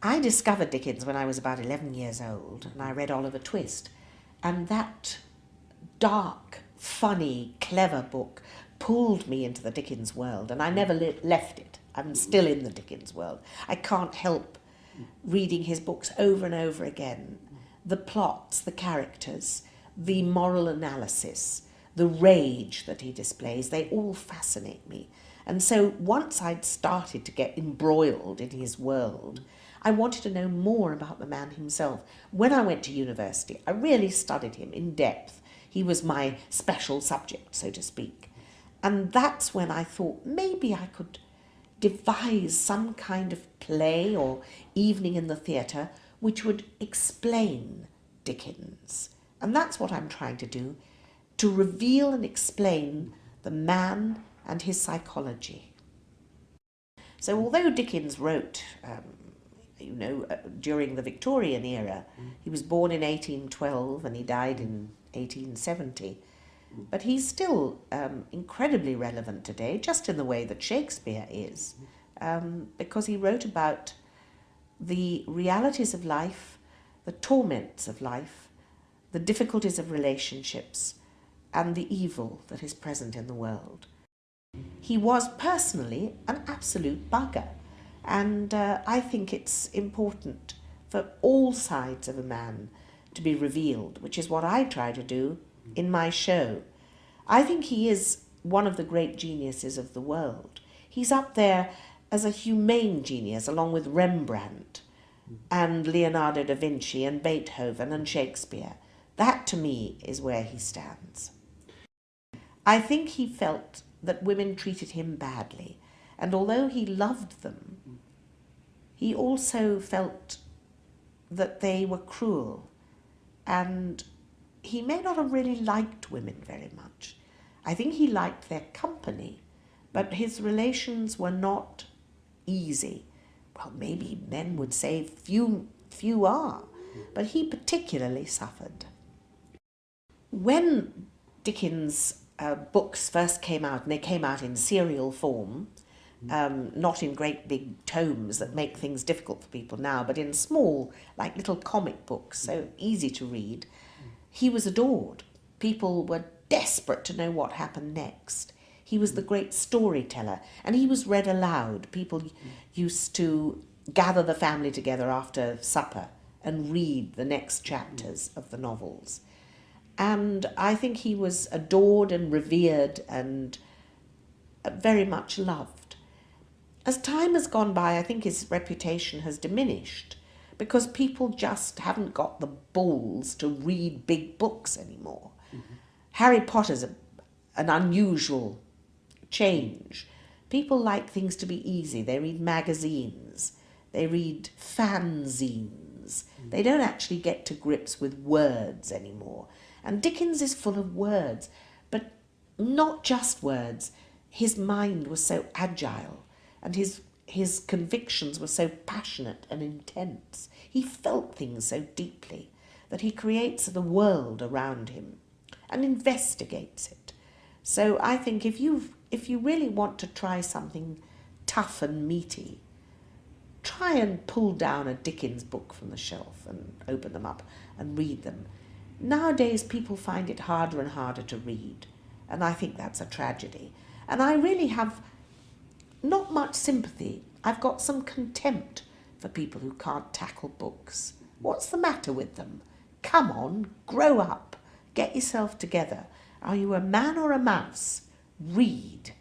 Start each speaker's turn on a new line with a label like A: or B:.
A: I discovered Dickens when I was about 11 years old, and I read Oliver Twist. And that dark, funny, clever book pulled me into the Dickens world, and I never left it. I'm still in the Dickens world. I can't help reading his books over and over again. The plots, the characters, the moral analysis, the rage that he displays, they all fascinate me. And so once I'd started to get embroiled in his world, I wanted to know more about the man himself. When I went to university, I really studied him in depth. He was my special subject, so to speak. And that's when I thought maybe I could devise some kind of play or evening in the theatre which would explain Dickens. And that's what I'm trying to do, to reveal and explain the man and his psychology. So although Dickens wrote, during the Victorian era, he was born in 1812 and he died in 1870, but he's still incredibly relevant today, just in the way that Shakespeare is, because he wrote about the realities of life, the torments of life, the difficulties of relationships, and the evil that is present in the world. He was personally an absolute bugger, and I think it's important for all sides of a man to be revealed, which is what I try to do in my show. I think he is one of the great geniuses of the world. He's up there as a humane genius, along with Rembrandt and Leonardo da Vinci and Beethoven and Shakespeare. That, to me, is where he stands. I think he felt that women treated him badly, and although he loved them, he also felt that they were cruel, and he may not have really liked women very much. I think he liked their company, but his relations were not easy. Well, maybe men would say few are, but he particularly suffered. When Dickens' books first came out, and they came out in serial form, not in great big tomes that make things difficult for people now, but in small, like little comic books, so easy to read, he was adored. People were desperate to know what happened next. He was the great storyteller, and he was read aloud. People used to gather the family together after supper and read the next chapters of the novels. And I think he was adored and revered and very much loved. As time has gone by, I think his reputation has diminished because people just haven't got the balls to read big books anymore. Harry Potter's an unusual change. People like things to be easy. They read magazines. They read fanzines. They don't actually get to grips with words anymore. And Dickens is full of words, but not just words. His mind was so agile, and his convictions were so passionate and intense. He felt things so deeply that he creates the world around him and investigates it. So I think if you really want to try something tough and meaty, try and pull down a Dickens book from the shelf and open them up and read them. Nowadays people find it harder and harder to read, and I think that's a tragedy. And I really have not much sympathy. I've got some contempt for people who can't tackle books. What's the matter with them? Come on, grow up, get yourself together. Are you a man or a mouse? Read.